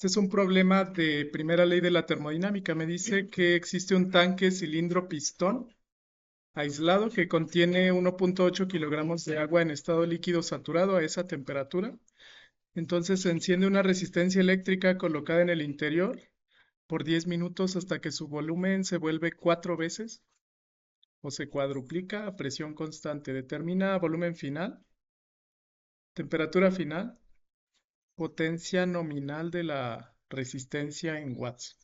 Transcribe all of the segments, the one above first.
Este es un problema de primera ley de la termodinámica. Me dice que existe un tanque cilindro-pistón aislado que contiene 1.8 kilogramos de agua en estado líquido saturado a esa temperatura. Entonces se enciende una resistencia eléctrica colocada en el interior por 10 minutos hasta que su volumen se vuelve 4 veces o se cuadruplica a presión constante. Determina volumen final, temperatura final, potencia nominal de la resistencia en watts.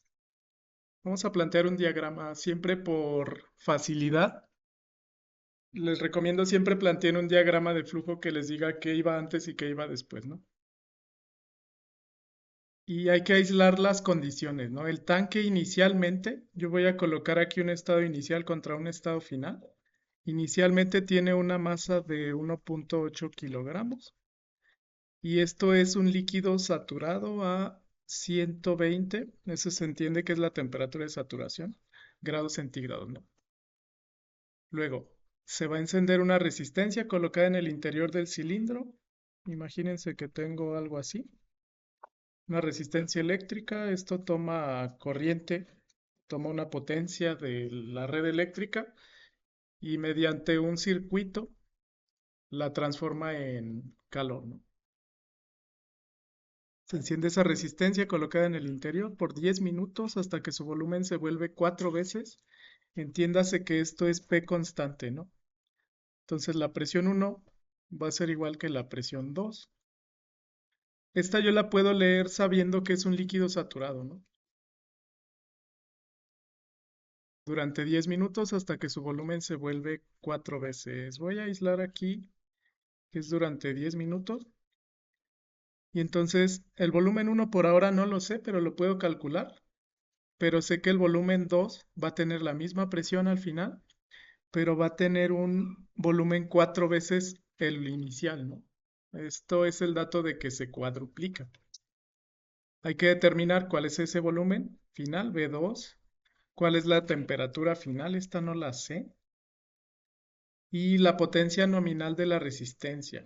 Vamos a plantear un diagrama siempre por facilidad. Les recomiendo siempre planteen un diagrama de flujo que les diga qué iba antes y qué iba después, ¿no? Y hay que aislar las condiciones, ¿no? El tanque inicialmente, yo voy a colocar aquí un estado inicial contra un estado final. Inicialmente tiene una masa de 1.8 kilogramos y esto es un líquido saturado a 120, eso se entiende que es la temperatura de saturación, grados centígrados, ¿no? Luego, se va a encender una resistencia colocada en el interior del cilindro. Imagínense que tengo algo así, una resistencia eléctrica. Esto toma corriente, toma una potencia de la red eléctrica y mediante un circuito la transforma en calor, ¿no? Se enciende esa resistencia colocada en el interior por 10 minutos hasta que su volumen se vuelve 4 veces. Entiéndase que esto es P constante, ¿no? Entonces la presión 1 va a ser igual que la presión 2. Esta yo la puedo leer sabiendo que es un líquido saturado, ¿no? Durante 10 minutos hasta que su volumen se vuelve 4 veces. Voy a aislar aquí que es durante 10 minutos. Y entonces el volumen 1 por ahora no lo sé, pero lo puedo calcular. Pero sé que el volumen 2 va a tener la misma presión al final, pero va a tener un volumen 4 veces el inicial, ¿no? Esto es el dato de que se cuadruplica. Hay que determinar cuál es ese volumen final, V2, cuál es la temperatura final, esta no la sé, y la potencia nominal de la resistencia.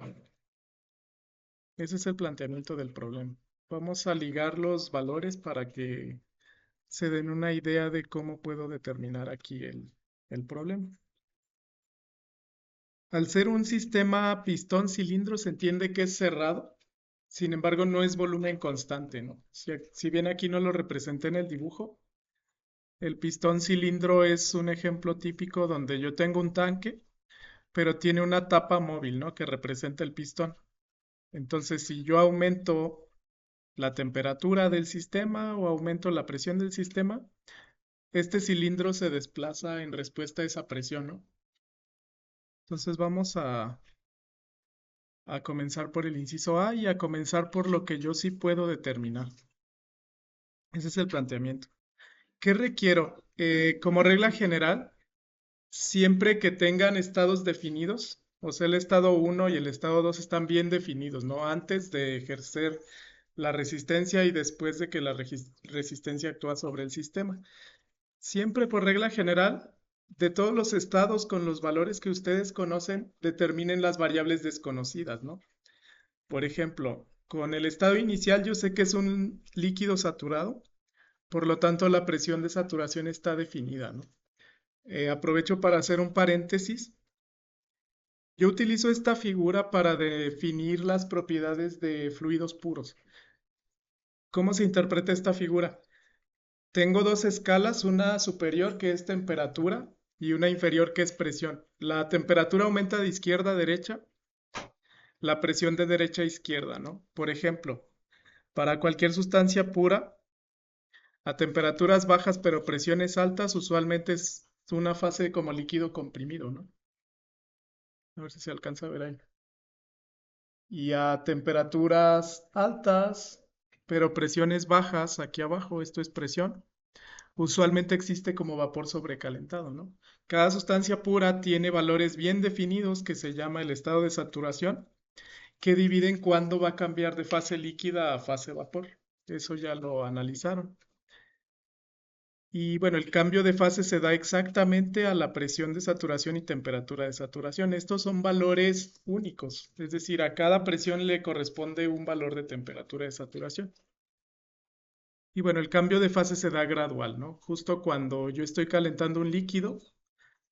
Ese es el planteamiento del problema. Vamos a ligar los valores para que se den una idea de cómo puedo determinar aquí el problema. Al ser un sistema pistón-cilindro se entiende que es cerrado, sin embargo no es volumen constante, ¿no? Si bien aquí no lo representé en el dibujo, el pistón cilindro es un ejemplo típico donde yo tengo un tanque, pero tiene una tapa móvil, ¿no? Que representa el pistón. Entonces, si yo aumento la temperatura del sistema o aumento la presión del sistema, este cilindro se desplaza en respuesta a esa presión, ¿no? Entonces vamos a comenzar por el inciso A y a comenzar por lo que yo sí puedo determinar. Ese es el planteamiento. ¿Qué requiero? Como regla general, siempre que tengan estados definidos, o sea, el estado 1 y el estado 2 están bien definidos, ¿no? Antes de ejercer la resistencia y después de que la resistencia actúa sobre el sistema. Siempre por regla general, de todos los estados con los valores que ustedes conocen, determinen las variables desconocidas, ¿no? Por ejemplo, con el estado inicial yo sé que es un líquido saturado, por lo tanto la presión de saturación está definida, ¿no? Aprovecho para hacer un paréntesis. Yo utilizo esta figura para definir las propiedades de fluidos puros. ¿Cómo se interpreta esta figura? Tengo dos escalas, una superior que es temperatura y una inferior que es presión. La temperatura aumenta de izquierda a derecha, la presión de derecha a izquierda, ¿no? Por ejemplo, para cualquier sustancia pura, a temperaturas bajas pero presiones altas, usualmente es una fase como líquido comprimido, ¿no? A ver si se alcanza a ver ahí. Y a temperaturas altas, pero presiones bajas, aquí abajo, esto es presión, usualmente existe como vapor sobrecalentado, ¿no? Cada sustancia pura tiene valores bien definidos que se llama el estado de saturación, que dividen cuándo va a cambiar de fase líquida a fase vapor. Eso ya lo analizaron. Y bueno, el cambio de fase se da exactamente a la presión de saturación y temperatura de saturación. Estos son valores únicos, es decir, a cada presión le corresponde un valor de temperatura de saturación. Y bueno, el cambio de fase se da gradual, ¿no? Justo cuando yo estoy calentando un líquido,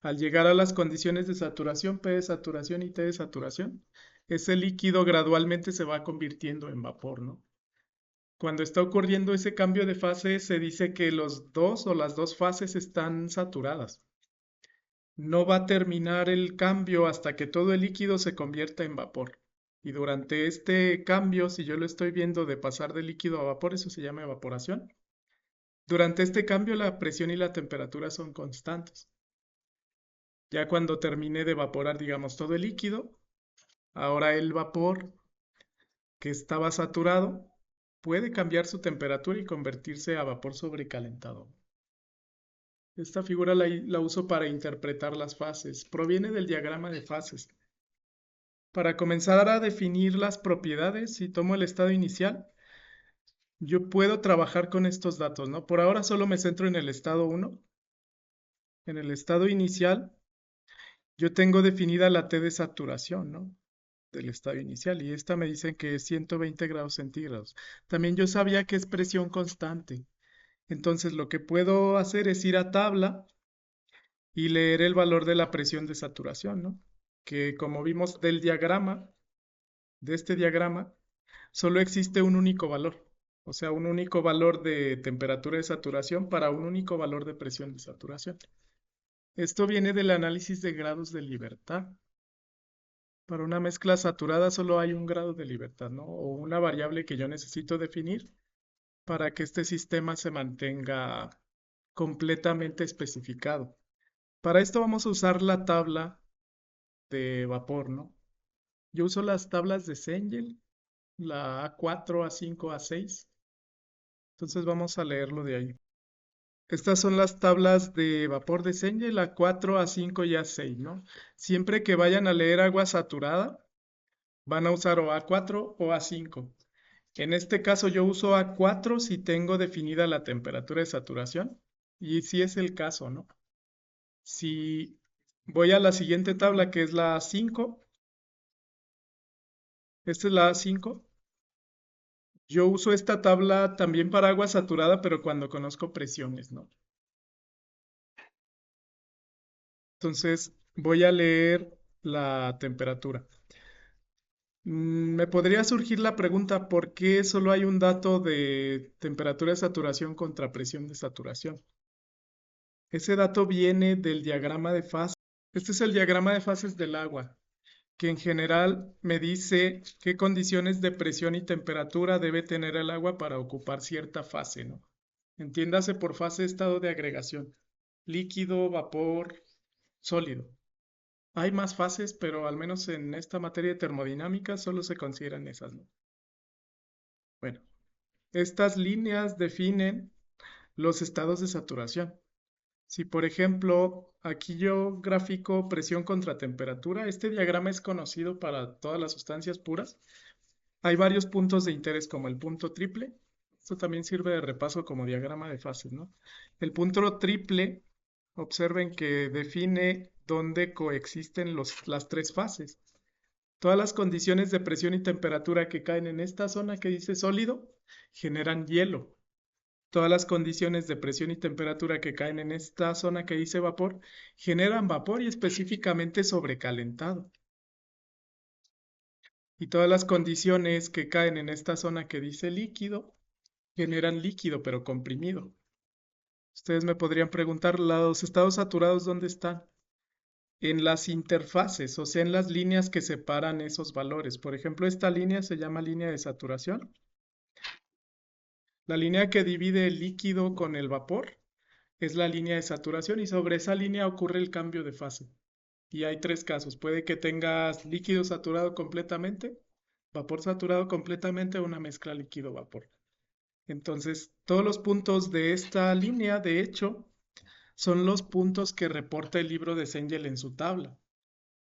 al llegar a las condiciones de saturación, P de saturación y T de saturación, ese líquido gradualmente se va convirtiendo en vapor, ¿no? Cuando está ocurriendo ese cambio de fase, se dice que los dos o las dos fases están saturadas. No va a terminar el cambio hasta que todo el líquido se convierta en vapor. Y durante este cambio, si yo lo estoy viendo de pasar de líquido a vapor, eso se llama evaporación. Durante este cambio, la presión y la temperatura son constantes. Ya cuando termine de evaporar, digamos, todo el líquido, ahora el vapor que estaba saturado puede cambiar su temperatura y convertirse a vapor sobrecalentado. Esta figura la uso para interpretar las fases. Proviene del diagrama de fases. Para comenzar a definir las propiedades, si tomo el estado inicial, yo puedo trabajar con estos datos, ¿no? Por ahora solo me centro en el estado 1. En el estado inicial, yo tengo definida la T de saturación, ¿no? Del estado inicial, y esta me dicen que es 120 grados centígrados. También yo sabía que es presión constante. Entonces lo que puedo hacer es ir a tabla y leer el valor de la presión de saturación, ¿no? Que como vimos del diagrama, de este diagrama, solo existe un único valor. O sea, un único valor de temperatura de saturación para un único valor de presión de saturación. Esto viene del análisis de grados de libertad. Para una mezcla saturada solo hay un grado de libertad, ¿no? O una variable que yo necesito definir para que este sistema se mantenga completamente especificado. Para esto vamos a usar la tabla de vapor, ¿no? Yo uso las tablas de Cengel, la A4, A5, A6. Entonces vamos a leerlo de ahí. Estas son las tablas de vapor de Cengel, A4, A5 y A6, ¿no? Siempre que vayan a leer agua saturada, van a usar o A4 o A5. En este caso yo uso A4 si tengo definida la temperatura de saturación y si es el caso, ¿no? Si voy a la siguiente tabla que es la A5, esta es la A5, yo uso esta tabla también para agua saturada, pero cuando conozco presiones, ¿no? Entonces voy a leer la temperatura. Me podría surgir la pregunta, ¿por qué solo hay un dato de temperatura de saturación contra presión de saturación? Ese dato viene del diagrama de fases. Este es el diagrama de fases del agua, que en general me dice qué condiciones de presión y temperatura debe tener el agua para ocupar cierta fase, ¿no? Entiéndase por fase estado de agregación, líquido, vapor, sólido. Hay más fases, pero al menos en esta materia de termodinámica solo se consideran esas, ¿no? Bueno, estas líneas definen los estados de saturación. Si por ejemplo aquí yo grafico presión contra temperatura, este diagrama es conocido para todas las sustancias puras. Hay varios puntos de interés como el punto triple. Esto también sirve de repaso como diagrama de fases, ¿no? El punto triple, observen que define dónde coexisten las tres fases. Todas las condiciones de presión y temperatura que caen en esta zona que dice sólido generan hielo. Todas las condiciones de presión y temperatura que caen en esta zona que dice vapor generan vapor y específicamente sobrecalentado. Y todas las condiciones que caen en esta zona que dice líquido generan líquido pero comprimido. Ustedes me podrían preguntar, ¿los estados saturados dónde están? En las interfaces, o sea, en las líneas que separan esos valores. Por ejemplo, esta línea se llama línea de saturación. La línea que divide el líquido con el vapor es la línea de saturación y sobre esa línea ocurre el cambio de fase. Y hay tres casos. Puede que tengas líquido saturado completamente, vapor saturado completamente o una mezcla líquido-vapor. Entonces, todos los puntos de esta línea, de hecho, son los puntos que reporta el libro de Cengel en su tabla.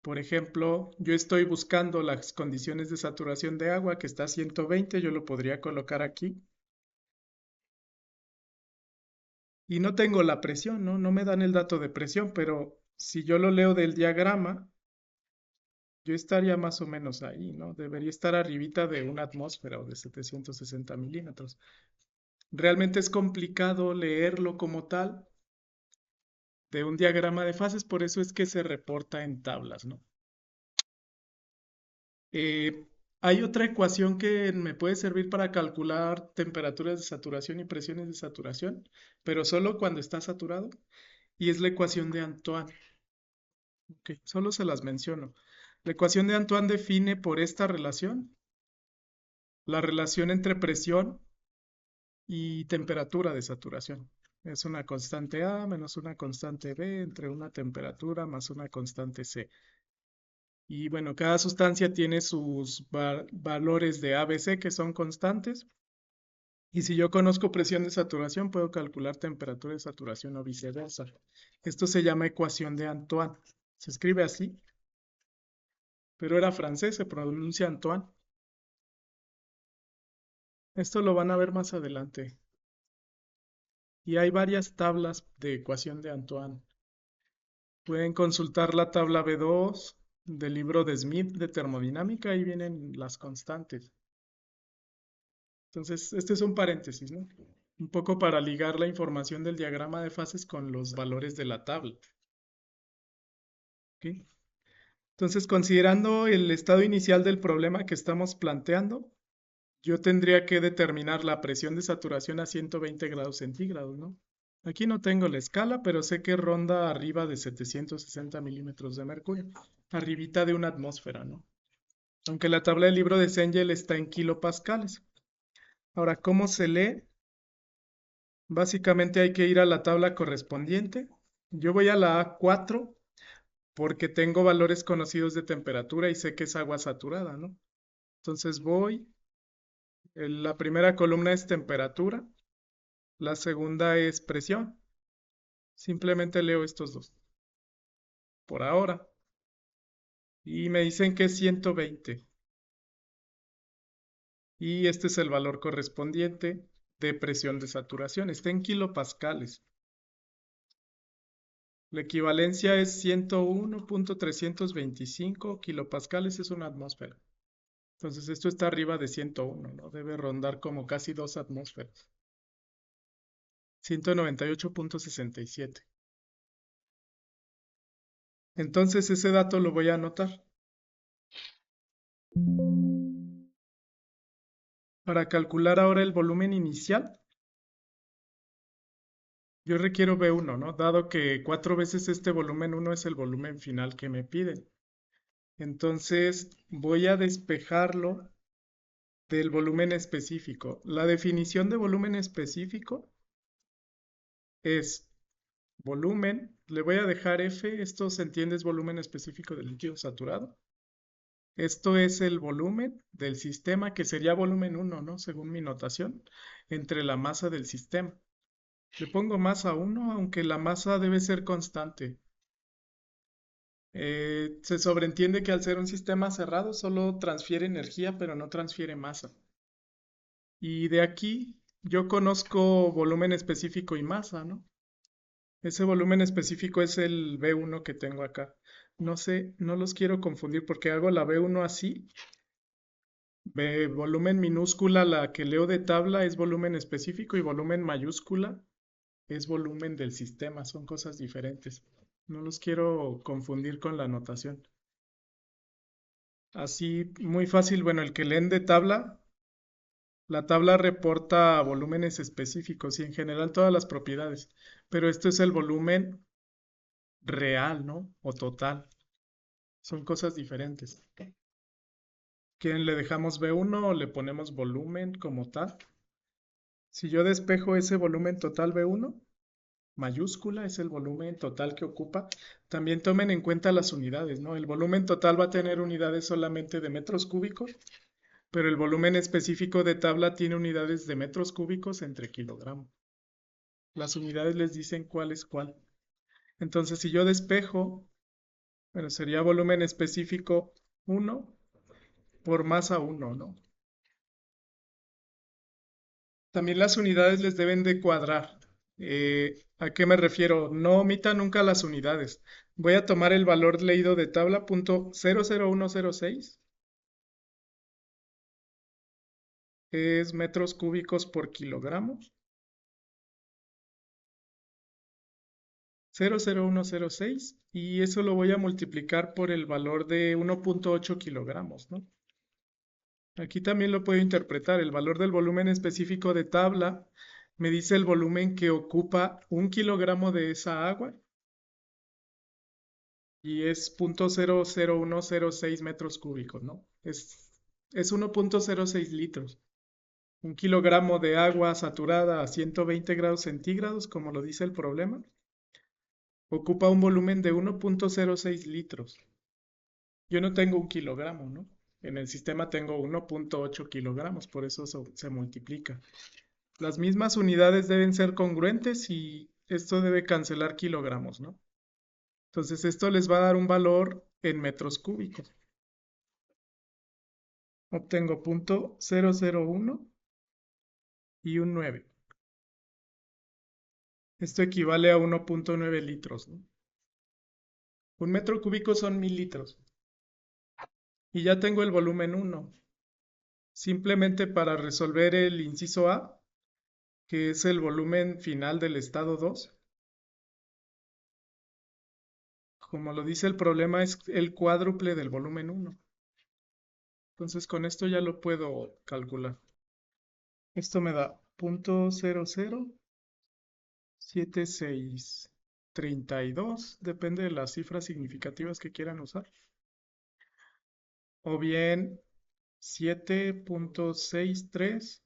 Por ejemplo, yo estoy buscando las condiciones de saturación de agua, que está a 120, yo lo podría colocar aquí. Y no tengo la presión, ¿no? No me dan el dato de presión, pero si yo lo leo del diagrama, yo estaría más o menos ahí, ¿no? Debería estar arribita de una atmósfera o de 760 milímetros. Realmente es complicado leerlo como tal de un diagrama de fases, por eso es que se reporta en tablas, ¿no? Eh, Hay otra ecuación que me puede servir para calcular temperaturas de saturación y presiones de saturación, pero solo cuando está saturado, y es la ecuación de Antoine. Ok, solo se las menciono. La ecuación de Antoine define por esta relación la relación entre presión y temperatura de saturación. Es una constante A menos una constante B entre una temperatura más una constante C. Y bueno, cada sustancia tiene sus valores de A, B, C que son constantes. Y si yo conozco presión de saturación, puedo calcular temperatura de saturación o viceversa. Esto se llama ecuación de Antoine. Se escribe así, pero era francés, se pronuncia Antoine. Esto lo van a ver más adelante. Y hay varias tablas de ecuación de Antoine. Pueden consultar la tabla B2 del libro de Smith de termodinámica, ahí vienen las constantes. Entonces, este es un paréntesis, ¿no? Un poco para ligar la información del diagrama de fases con los valores de la tabla. ¿Ok? Entonces, considerando el estado inicial del problema que estamos planteando, yo tendría que determinar la presión de saturación a 120 grados centígrados, ¿no? Aquí no tengo la escala, pero sé que ronda arriba de 760 milímetros de mercurio, arribita de una atmósfera, ¿no? Aunque la tabla del libro de Cengel está en kilopascales. Ahora, ¿cómo se lee? Básicamente hay que ir a la tabla correspondiente. Yo voy a la A4 porque tengo valores conocidos de temperatura y sé que es agua saturada, ¿no? Entonces voy, la primera columna es temperatura, la segunda es presión. Simplemente leo estos dos por ahora. Y me dicen que es 120. Y este es el valor correspondiente de presión de saturación. Está en kilopascales. La equivalencia es 101.325 kilopascales, es una atmósfera. Entonces esto está arriba de 101, ¿no? Debe rondar como casi dos atmósferas. 198.67. Entonces ese dato lo voy a anotar. Para calcular ahora el volumen inicial, yo requiero B1, ¿no? Dado que 4 veces este volumen 1 es el volumen final que me piden. Entonces voy a despejarlo del volumen específico. La definición de volumen específico es volumen, le voy a dejar F, esto se entiende es volumen específico del líquido saturado. Esto es el volumen del sistema, que sería volumen 1, ¿no? Según mi notación, entre la masa del sistema. Le pongo masa 1, aunque la masa debe ser constante. Se sobreentiende que al ser un sistema cerrado solo transfiere energía, pero no transfiere masa. Y de aquí yo conozco volumen específico y masa, ¿no? Ese volumen específico es el B1 que tengo acá. No sé, no los quiero confundir porque hago la B1 así. Volumen minúscula, la que leo de tabla, es volumen específico y volumen mayúscula es volumen del sistema. Son cosas diferentes. No los quiero confundir con la notación. Así, muy fácil. Bueno, el que leen de tabla, la tabla reporta volúmenes específicos y en general todas las propiedades. Pero esto es el volumen real, ¿no? O total. Son cosas diferentes. ¿Quién le dejamos B1 o le ponemos volumen como tal? Si yo despejo ese volumen total B1, mayúscula es el volumen total que ocupa. También tomen en cuenta las unidades, ¿no? El volumen total va a tener unidades solamente de metros cúbicos, pero el volumen específico de tabla tiene unidades de metros cúbicos entre kilogramos. Las unidades les dicen cuál es cuál. Entonces, si yo despejo, bueno, sería volumen específico 1 por masa 1, ¿no? También las unidades les deben de cuadrar. ¿A qué me refiero? No omita nunca las unidades. Voy a tomar el valor leído de tabla .00106, es metros cúbicos por kilogramo. 0,0106 y eso lo voy a multiplicar por el valor de 1,8 kilogramos, ¿no? Aquí también lo puedo interpretar. El valor del volumen específico de tabla me dice el volumen que ocupa 1 kilogramo de esa agua y es 0,00106 metros cúbicos, ¿no? Es 1,06 litros. 1 kilogramo de agua saturada a 120 grados centígrados, como lo dice el problema, ocupa un volumen de 1,06 litros. Yo no tengo 1 kilogramo, ¿no? En el sistema tengo 1,8 kilogramos, por eso se multiplica. Las mismas unidades deben ser congruentes y esto debe cancelar kilogramos, ¿no? Entonces esto les va a dar un valor en metros cúbicos. Obtengo 0,001 y un 9. Esto equivale a 1,9 litros, ¿no? Un metro cúbico son 1000 litros. Y ya tengo el volumen 1. Simplemente para resolver el inciso A, que es el volumen final del estado 2, como lo dice el problema, es el cuádruple del volumen 1. Entonces con esto ya lo puedo calcular. Esto me da 0,007632, depende de las cifras significativas que quieran usar. O bien 7,63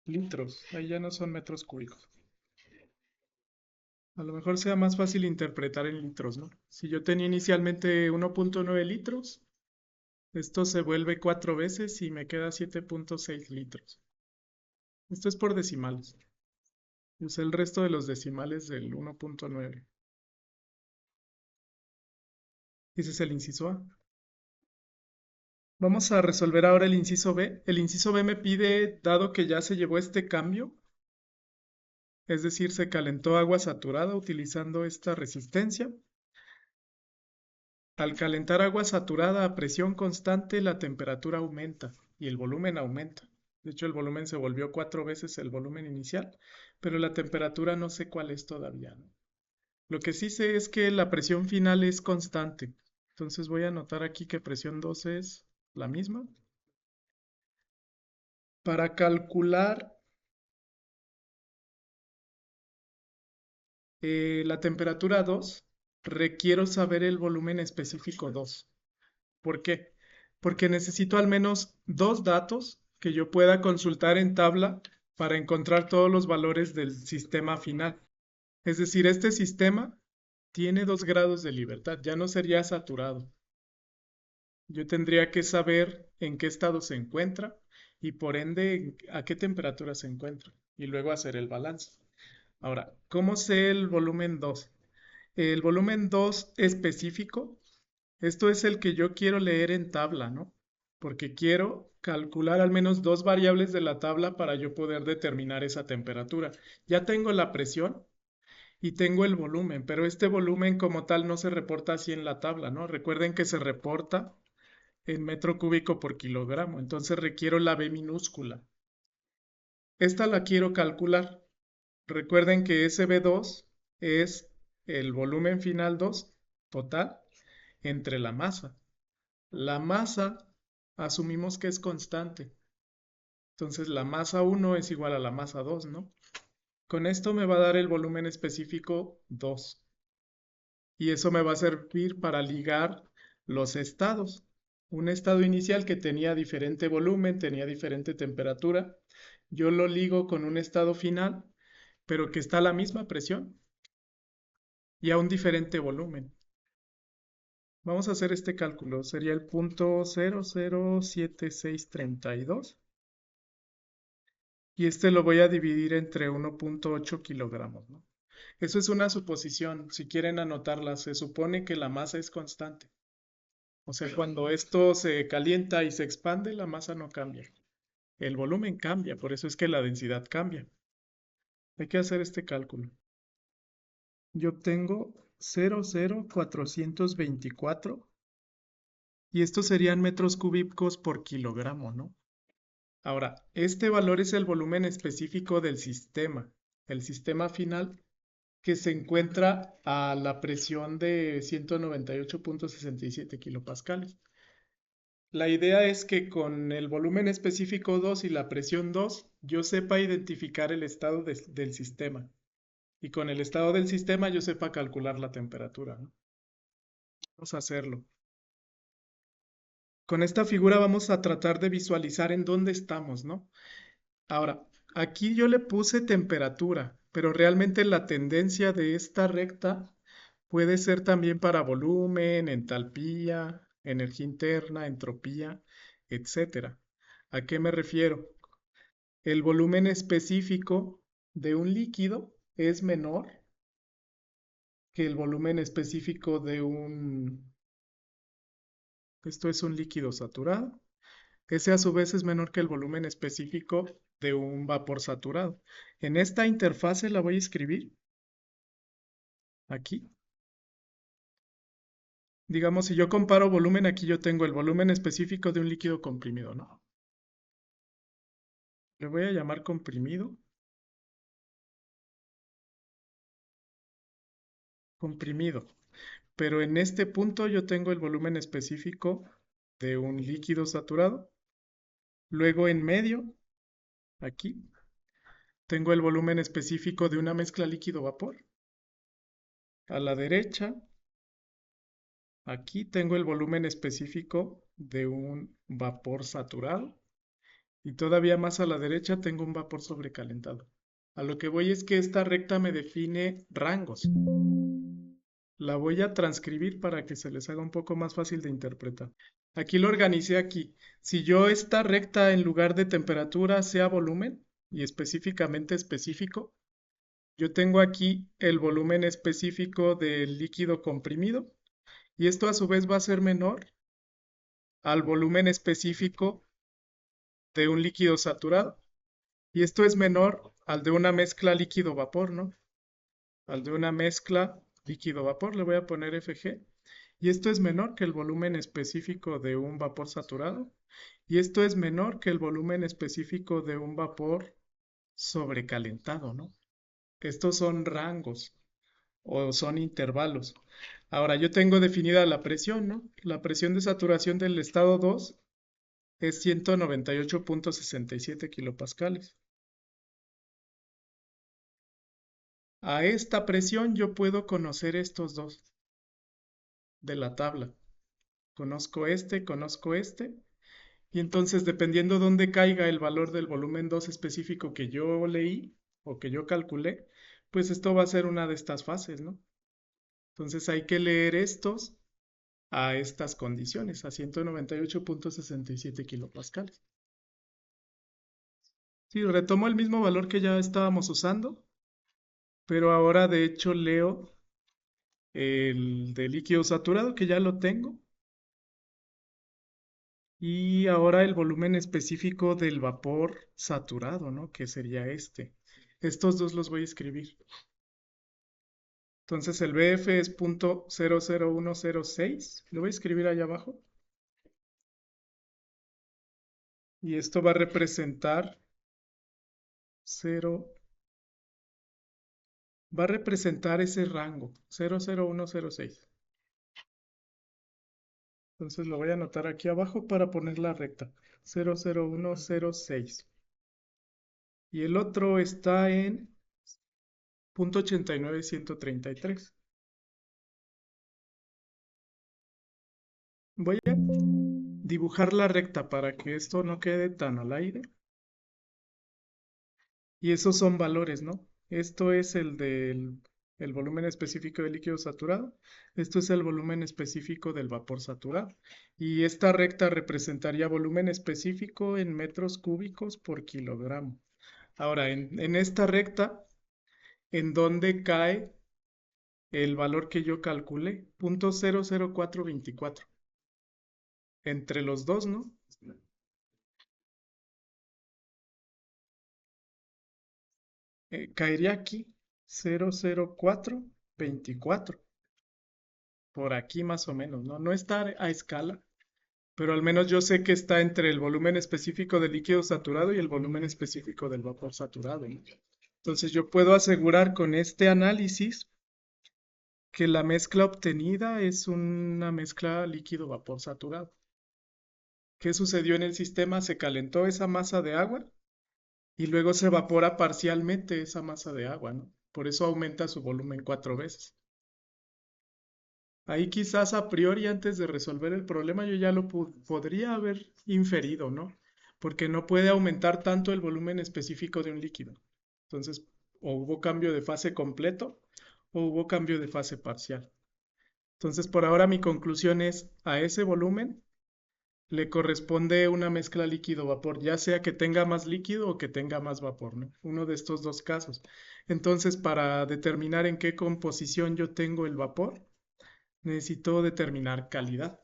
litros. Ahí ya no son metros cúbicos. A lo mejor sea más fácil interpretar en litros, ¿no? Si yo tenía inicialmente 1,9 litros, esto se vuelve 4 veces y me queda 7,6 litros. Esto es por decimales. Usé el resto de los decimales del 1,9. Ese es el inciso A. Vamos a resolver ahora el inciso B. El inciso B me pide, dado que ya se llevó este cambio, es decir, se calentó agua saturada utilizando esta resistencia. Al calentar agua saturada a presión constante, la temperatura aumenta y el volumen aumenta. De hecho, el volumen se volvió 4 veces el volumen inicial, pero la temperatura no sé cuál es todavía, ¿no? Lo que sí sé es que la presión final es constante. Entonces voy a anotar aquí que presión 2 es la misma. Para calcular la temperatura 2, requiero saber el volumen específico 2. ¿Por qué? Porque necesito al menos dos datos que yo pueda consultar en tabla para encontrar todos los valores del sistema final. Es decir, este sistema tiene 2 grados de libertad, ya no sería saturado. Yo tendría que saber en qué estado se encuentra y por ende a qué temperatura se encuentra y luego hacer el balance. Ahora, ¿cómo sé el volumen 2? El volumen 2 específico, esto es el que yo quiero leer en tabla, ¿no? Porque quiero calcular al menos dos variables de la tabla para yo poder determinar esa temperatura. Ya tengo la presión y tengo el volumen, pero este volumen como tal no se reporta así en la tabla, ¿no? Recuerden que se reporta en metro cúbico por kilogramo, entonces requiero la B minúscula. Esta la quiero calcular. Recuerden que ese B2 es el volumen final 2 total entre la masa. La masa asumimos que es constante. Entonces la masa 1 es igual a la masa 2, ¿no? Con esto me va a dar el volumen específico 2. Y eso me va a servir para ligar los estados. Un estado inicial que tenía diferente volumen, tenía diferente temperatura. Yo lo ligo con un estado final, pero que está a la misma presión y a un diferente volumen. Vamos a hacer este cálculo. Sería el punto 007632. Y este lo voy a dividir entre 1,8 kilogramos, ¿no? Eso es una suposición. Si quieren anotarla, se supone que la masa es constante. O sea, cuando esto se calienta y se expande, la masa no cambia. El volumen cambia, por eso es que la densidad cambia. Hay que hacer este cálculo. Yo obtengo 0,0424 y estos serían metros cúbicos por kilogramo, ¿no? Ahora, este valor es el volumen específico del sistema. el sistema final, que se encuentra a la presión de 198.67 kilopascales. La idea es que con el volumen específico 2 y la presión 2, yo sepa identificar el estado del sistema. Y con el estado del sistema yo sepa calcular la temperatura, ¿no? Vamos a hacerlo. Con esta figura vamos a tratar de visualizar en dónde estamos, ¿no? Ahora, aquí yo le puse temperatura, pero realmente la tendencia de esta recta puede ser también para volumen, entalpía, energía interna, entropía, etcétera. ¿A qué me refiero? El volumen específico de un líquido es menor que el volumen específico de esto es un líquido saturado. Ese a su vez es menor que el volumen específico de un vapor saturado. En esta interfase la voy a escribir aquí. Digamos, si yo comparo volumen, aquí yo tengo el volumen específico de un líquido comprimido, ¿no? Le voy a llamar comprimido. Comprimido. Pero en este punto yo tengo el volumen específico de un líquido saturado. Luego en medio, aquí, tengo el volumen específico de una mezcla líquido-vapor. A la derecha, aquí tengo el volumen específico de un vapor saturado. Y todavía más a la derecha tengo un vapor sobrecalentado. A lo que voy es que esta recta me define rangos. La voy a transcribir para que se les haga un poco más fácil de interpretar. Aquí lo organicé aquí. Si yo esta recta en lugar de temperatura sea volumen y específicamente específico, yo tengo aquí el volumen específico del líquido comprimido y esto a su vez va a ser menor al volumen específico de un líquido saturado. Y esto es menor al de una mezcla líquido-vapor, ¿no? Al de una mezcla líquido-vapor, le voy a poner FG. Y esto es menor que el volumen específico de un vapor saturado. Y esto es menor que el volumen específico de un vapor sobrecalentado, ¿no? Estos son rangos o son intervalos. Ahora, yo tengo definida la presión, ¿no? La presión de saturación del estado 2 es 198.67 kilopascales. A esta presión yo puedo conocer estos dos de la tabla. Conozco este, y entonces dependiendo dónde caiga el valor del volumen 2 específico que yo leí o que yo calculé, pues esto va a ser una de estas fases, ¿no? Entonces hay que leer estos a estas condiciones, a 198.67 kilopascales. Sí, retomo el mismo valor que ya estábamos usando, pero ahora de hecho leo el de líquido saturado, que ya lo tengo, y ahora el volumen específico del vapor saturado, ¿no? Que sería este. Estos dos los voy a escribir. Entonces el BF es .00106. Lo voy a escribir allá abajo. Y esto va a representar 0, va a representar ese rango, 00106. Entonces lo voy a anotar aquí abajo para poner la recta, 00106. Y el otro está en .89133. Voy a dibujar la recta para que esto no quede tan al aire. Y esos son valores, ¿no? Esto es el del el volumen específico del líquido saturado. Esto es el volumen específico del vapor saturado. Y esta recta representaría volumen específico en metros cúbicos por kilogramo. Ahora, en esta recta, ¿en dónde cae el valor que yo calculé? .00424. Entre los dos, ¿no? Caería aquí 00424. Por aquí más o menos, ¿no? No está a escala, pero al menos yo sé que está entre el volumen específico del líquido saturado y el volumen específico del vapor saturado, ¿no? Entonces yo puedo asegurar con este análisis que la mezcla obtenida es una mezcla líquido-vapor saturado. ¿Qué sucedió en el sistema? Se calentó esa masa de agua y luego se evapora parcialmente esa masa de agua, ¿no? Por eso aumenta su volumen 4 veces. Ahí quizás a priori antes de resolver el problema yo ya lo podría haber inferido, ¿no? Porque no puede aumentar tanto el volumen específico de un líquido. Entonces, o hubo cambio de fase completo o hubo cambio de fase parcial. Entonces, por ahora mi conclusión es, a ese volumen le corresponde una mezcla líquido-vapor, ya sea que tenga más líquido o que tenga más vapor, ¿no? Uno de estos dos casos. Entonces, para determinar en qué composición yo tengo el vapor, necesito determinar calidad.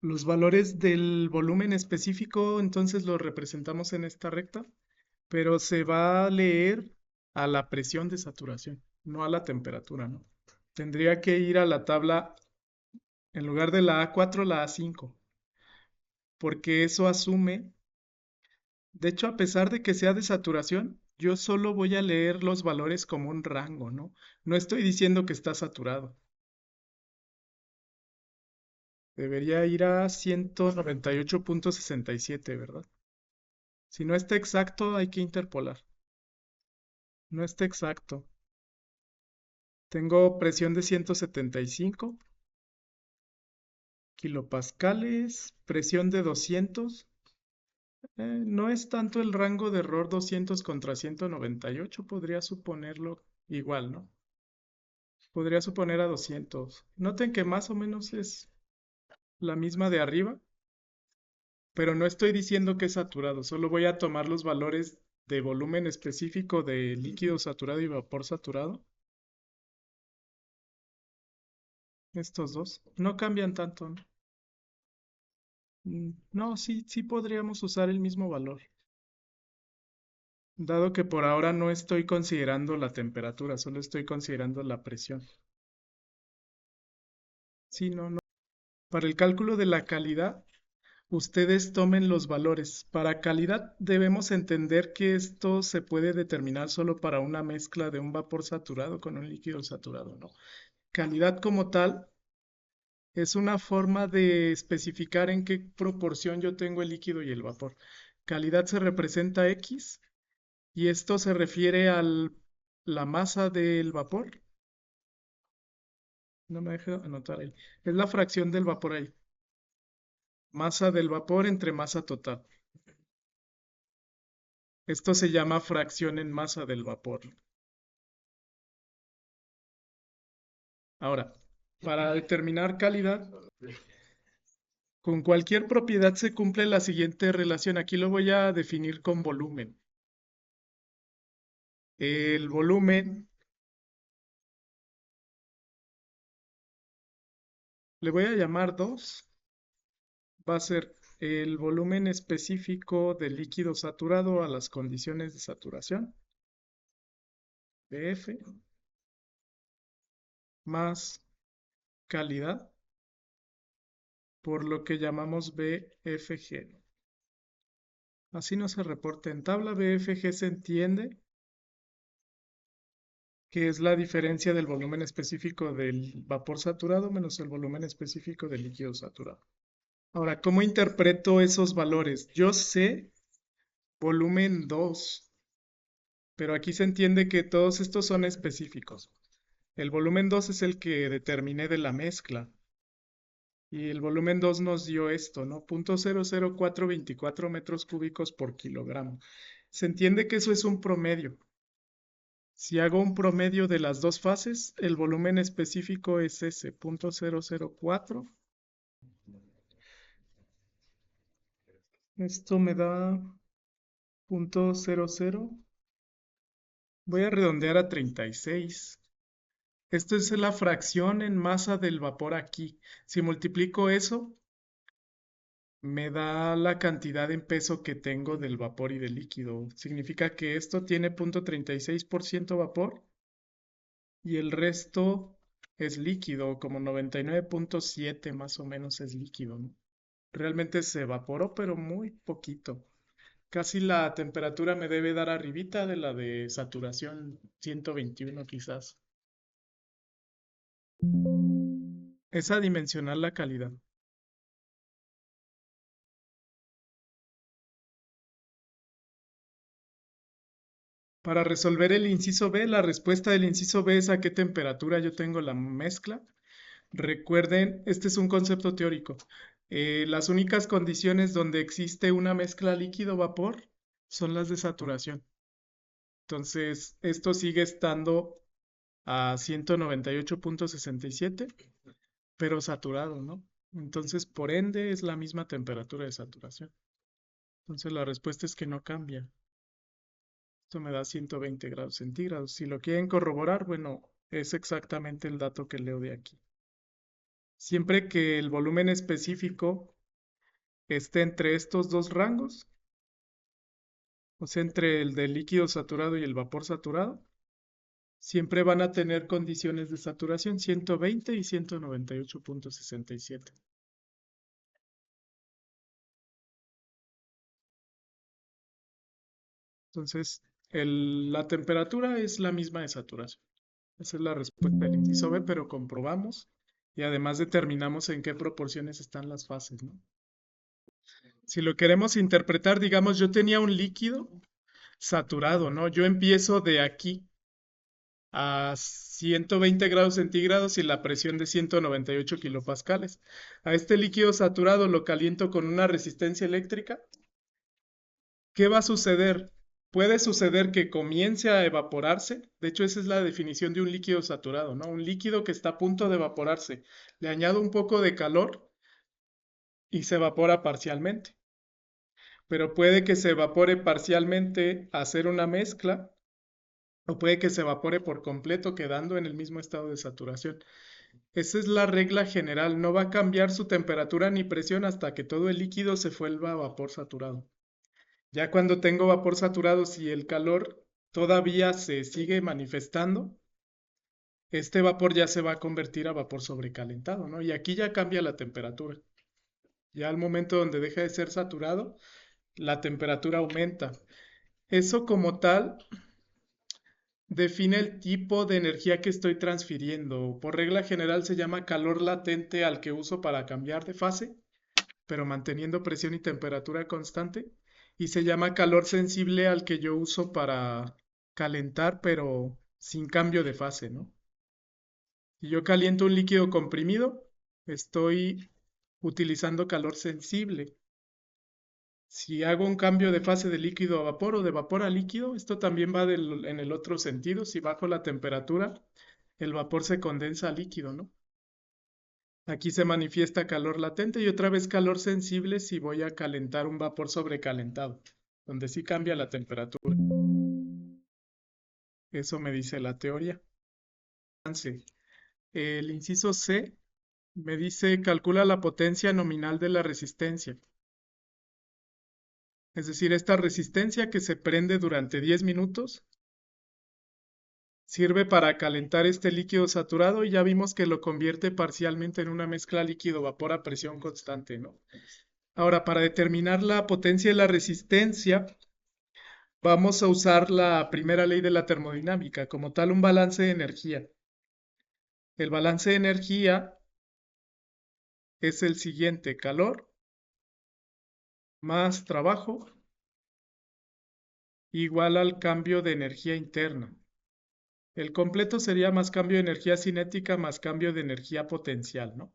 Los valores del volumen específico, entonces los representamos en esta recta, pero se va a leer a la presión de saturación, no a la temperatura, ¿no? Tendría que ir a la tabla, en lugar de la A4, la A5, porque eso asume, de hecho, a pesar de que sea de saturación, yo solo voy a leer los valores como un rango, ¿no? No estoy diciendo que está saturado. Debería ir a 198.67, ¿verdad? Si no está exacto, hay que interpolar. No está exacto. Tengo presión de 175 kilopascales, presión de 200. No es tanto el rango de error 200 contra 198, podría suponerlo igual, ¿no? Podría suponer a 200. Noten que más o menos es la misma de arriba, pero no estoy diciendo que es saturado, solo voy a tomar los valores de volumen específico de líquido saturado y vapor saturado. Estos dos no cambian tanto, ¿no? No, sí, sí podríamos usar el mismo valor, dado que por ahora no estoy considerando la temperatura, solo estoy considerando la presión. Sí, no, no. Para el cálculo de la calidad, ustedes tomen los valores. Para calidad debemos entender que esto se puede determinar solo para una mezcla de un vapor saturado con un líquido saturado, ¿no? Calidad como tal es una forma de especificar en qué proporción yo tengo el líquido y el vapor. Calidad se representa X y esto se refiere a la masa del vapor. No me deja anotar ahí. Es la fracción del vapor ahí. Masa del vapor entre masa total. Esto se llama fracción en masa del vapor. Ahora, para determinar calidad, con cualquier propiedad se cumple la siguiente relación. Aquí lo voy a definir con volumen. El volumen, le voy a llamar 2, va a ser el volumen específico del líquido saturado a las condiciones de saturación, BF, más calidad, por lo que llamamos BFG. Así no se reporta en tabla. BFG se entiende que es la diferencia del volumen específico del vapor saturado menos el volumen específico del líquido saturado. Ahora, ¿cómo interpreto esos valores? Yo sé volumen 2, pero aquí se entiende que todos estos son específicos. El volumen 2 es el que determiné de la mezcla. Y el volumen 2 nos dio esto, ¿no? 0.00424 metros cúbicos por kilogramo. Se entiende que eso es un promedio. Si hago un promedio de las dos fases, el volumen específico es ese, 0.004. Esto me da 0.00. Voy a redondear a 36. Esto es la fracción en masa del vapor aquí. Si multiplico eso, me da la cantidad en peso que tengo del vapor y del líquido. Significa que esto tiene 0.36% vapor y el resto es líquido, como 99.7 más o menos es líquido, ¿no? Realmente se evaporó, pero muy poquito. Casi la temperatura me debe dar arribita de la de saturación 121 quizás. Es adimensionar la calidad. Para resolver el inciso B, la respuesta del inciso B es a qué temperatura yo tengo la mezcla. Recuerden, este es un concepto teórico. Las únicas condiciones donde existe una mezcla líquido-vapor son las de saturación. Entonces, esto sigue estando a 198.67, pero saturado, ¿no? Entonces, por ende, es la misma temperatura de saturación. Entonces, la respuesta es que no cambia. Esto me da 120 grados centígrados. Si lo quieren corroborar, bueno, es exactamente el dato que leo de aquí. Siempre que el volumen específico esté entre estos dos rangos, o sea, entre el del líquido saturado y el vapor saturado, siempre van a tener condiciones de saturación 120 y 198.67. Entonces, la temperatura es la misma de saturación. Esa es la respuesta del inciso B, pero comprobamos y además determinamos en qué proporciones están las fases, ¿no? Si lo queremos interpretar, digamos, yo tenía un líquido saturado, ¿no? Yo empiezo de aquí a 120 grados centígrados y la presión de 198 kilopascales. A este líquido saturado lo caliento con una resistencia eléctrica. ¿Qué va a suceder? Puede suceder que comience a evaporarse. De hecho, esa es la definición de un líquido saturado, ¿no? Un líquido que está a punto de evaporarse. Le añado un poco de calor y se evapora parcialmente. Pero puede que se evapore parcialmente a hacer una mezcla o puede que se evapore por completo quedando en el mismo estado de saturación. Esa es la regla general. No va a cambiar su temperatura ni presión hasta que todo el líquido se vuelva a vapor saturado. Ya cuando tengo vapor saturado, si el calor todavía se sigue manifestando, este vapor ya se va a convertir a vapor sobrecalentado, ¿no? Y aquí ya cambia la temperatura. Ya al momento donde deja de ser saturado, la temperatura aumenta. Eso como tal define el tipo de energía que estoy transfiriendo. Por regla general se llama calor latente al que uso para cambiar de fase, pero manteniendo presión y temperatura constante. Y se llama calor sensible al que yo uso para calentar, pero sin cambio de fase, ¿no? Si yo caliento un líquido comprimido, estoy utilizando calor sensible. Si hago un cambio de fase de líquido a vapor o de vapor a líquido, esto también va en el otro sentido. Si bajo la temperatura, el vapor se condensa a líquido, ¿no? Aquí se manifiesta calor latente y otra vez calor sensible si voy a calentar un vapor sobrecalentado, donde sí cambia la temperatura. Eso me dice la teoría. El inciso C me dice calcula la potencia nominal de la resistencia. Es decir, esta resistencia que se prende durante 10 minutos sirve para calentar este líquido saturado y ya vimos que lo convierte parcialmente en una mezcla líquido-vapor a presión constante, ¿no? Ahora, para determinar la potencia de la resistencia, vamos a usar la primera ley de la termodinámica, como tal un balance de energía. El balance de energía es el siguiente: calor más trabajo igual al cambio de energía interna. El completo sería más cambio de energía cinética más cambio de energía potencial, ¿no?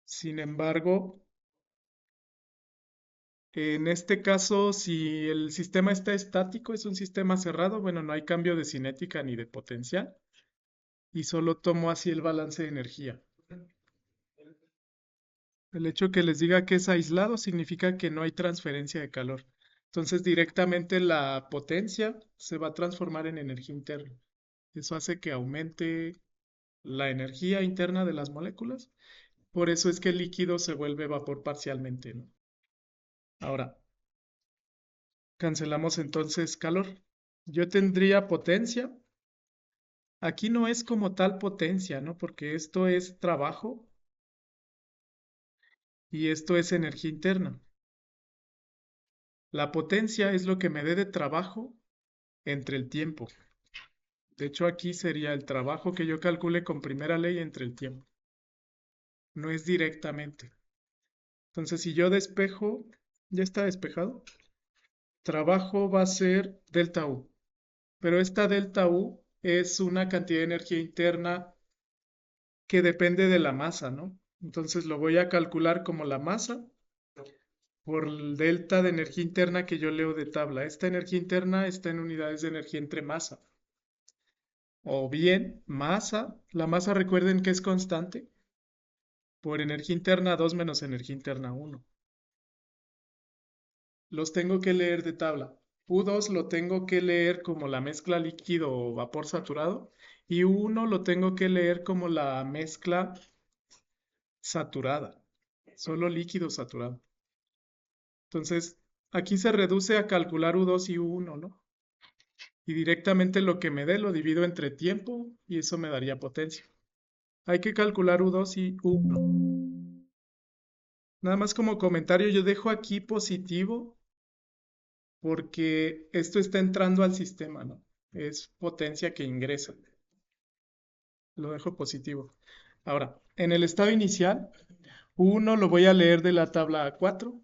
Sin embargo, en este caso, si el sistema está estático, es un sistema cerrado, bueno, no hay cambio de cinética ni de potencial y solo tomo así el balance de energía. El hecho que les diga que es aislado significa que no hay transferencia de calor. Entonces, directamente la potencia se va a transformar en energía interna. Eso hace que aumente la energía interna de las moléculas. Por eso es que el líquido se vuelve vapor parcialmente, ¿no? Ahora, cancelamos entonces calor. Yo tendría potencia. Aquí no es como tal potencia, ¿no? Porque esto es trabajo y esto es energía interna. La potencia es lo que me dé de trabajo entre el tiempo. De hecho, aquí sería el trabajo que yo calcule con primera ley entre el tiempo. No es directamente. Entonces, si yo despejo, ya está despejado. Trabajo va a ser delta U. Pero esta delta U es una cantidad de energía interna que depende de la masa, ¿no? Entonces lo voy a calcular como la masa por el delta de energía interna que yo leo de tabla. Esta energía interna está en unidades de energía entre masa. O bien, masa, la masa recuerden que es constante, por energía interna 2 menos energía interna 1. Los tengo que leer de tabla. U2 lo tengo que leer como la mezcla líquido o vapor saturado y U1 lo tengo que leer como la mezcla saturada, solo líquido saturado. Entonces, aquí se reduce a calcular U2 y U1, ¿no? Y directamente lo que me dé lo divido entre tiempo y eso me daría potencia. Hay que calcular U2 y U1. Nada más como comentario, yo dejo aquí positivo porque esto está entrando al sistema, ¿no? Es potencia que ingresa. Lo dejo positivo. Ahora, en el estado inicial, U1 lo voy a leer de la tabla 4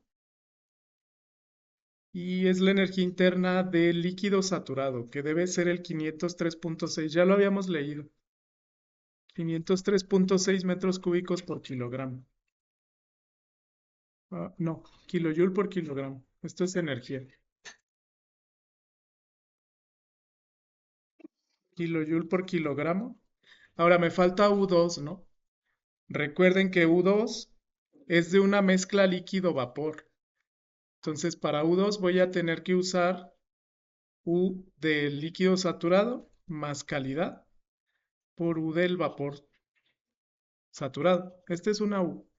y es la energía interna del líquido saturado, que debe ser el 503.6. Ya lo habíamos leído. 503.6 metros cúbicos por kilogramo. No, kilojoule por kilogramo. Esto es energía. Kilojoule por kilogramo. Ahora me falta U2, ¿no? Recuerden que U2 es de una mezcla líquido-vapor. Entonces, para U2 voy a tener que usar U del líquido saturado más calidad por U del vapor saturado. Este es una U.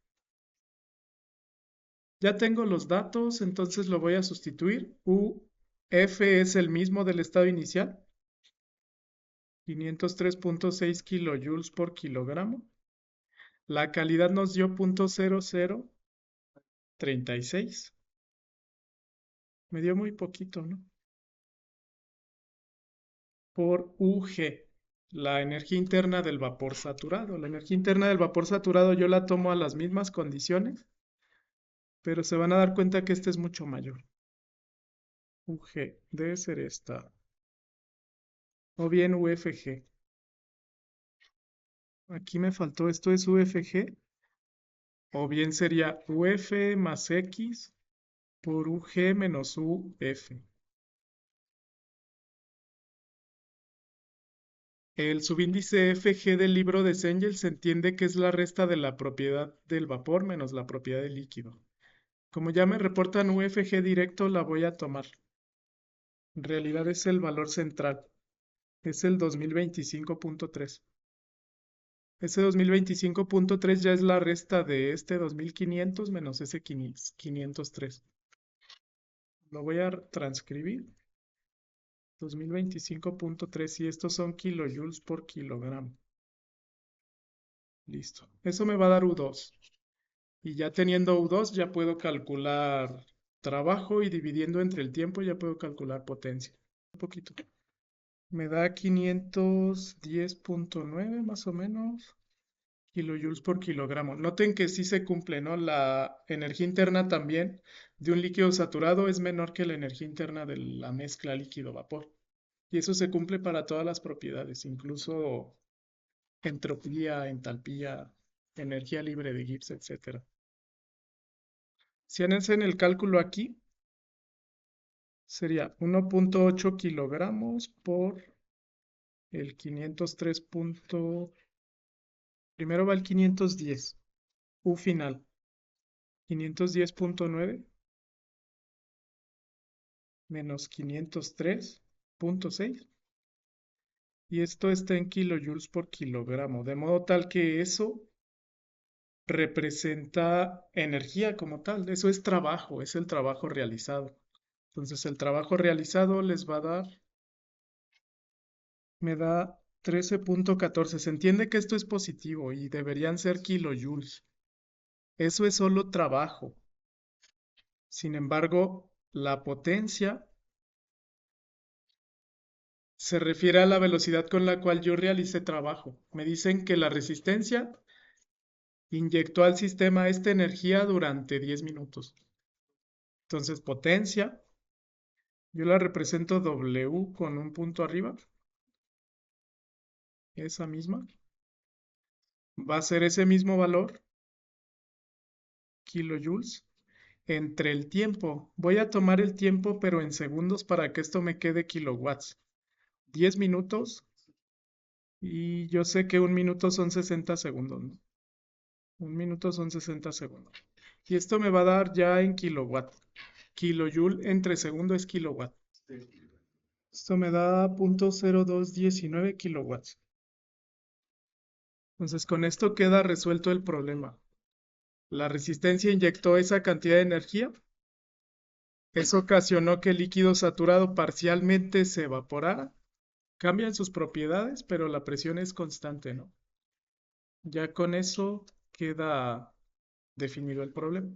Ya tengo los datos, entonces lo voy a sustituir. UF es el mismo del estado inicial. 503.6 kilojoules por kilogramo. La calidad nos dio 0.0036. Me dio muy poquito, ¿no? Por UG, la energía interna del vapor saturado. La energía interna del vapor saturado yo la tomo a las mismas condiciones, pero se van a dar cuenta que esta es mucho mayor. UG, debe ser esta. O bien UFG. Aquí me faltó, esto es UFG. O bien sería UF más X por UG menos UF. El subíndice FG del libro de Engels se entiende que es la resta de la propiedad del vapor menos la propiedad del líquido. Como ya me reportan UFG directo, la voy a tomar. En realidad es el valor central. Es el 2025.3. Ese 2025.3 ya es la resta de este 2500 menos ese 503. Lo voy a transcribir. 2025.3 y estos son kilojoules por kilogramo. Listo. Eso me va a dar U2. Y ya teniendo U2 ya puedo calcular trabajo y dividiendo entre el tiempo ya puedo calcular potencia. Un poquito. Me da 510.9 más o menos kilojoules por kilogramo. Noten que sí se cumple, ¿no? La energía interna también de un líquido saturado es menor que la energía interna de la mezcla líquido-vapor. Y eso se cumple para todas las propiedades, incluso entropía, entalpía, energía libre de Gibbs, etc. Si hacen el cálculo aquí, sería 1.8 kilogramos por el 503. Primero va el 510, U final, 510.9 menos 503.6. Y esto está en kilojoules por kilogramo, de modo tal que eso representa energía como tal. Eso es trabajo, es el trabajo realizado. Entonces el trabajo realizado les va a dar, me da 13.14. Se entiende que esto es positivo y deberían ser kilojoules. Eso es solo trabajo. Sin embargo, La potencia se refiere a la velocidad con la cual yo realicé trabajo. Me dicen que la resistencia inyectó al sistema esta energía durante 10 minutos. Entonces, potencia, yo la represento W con un punto arriba, esa misma. Va a ser ese mismo valor, kilojoules, entre el tiempo. Voy a tomar el tiempo, pero en segundos para que esto me quede kilowatts. 10 minutos y yo sé que un minuto son 60 segundos, ¿no? Un minuto son 60 segundos. Y esto me va a dar ya en kilowatt. Kilojoule entre segundo es kilowatt. Esto me da 0.0219 kilowatts. Entonces con esto queda resuelto el problema. La resistencia inyectó esa cantidad de energía. Eso ocasionó que el líquido saturado parcialmente se evaporara. Cambian sus propiedades, pero la presión es constante, ¿no? Ya con eso queda definido el problema.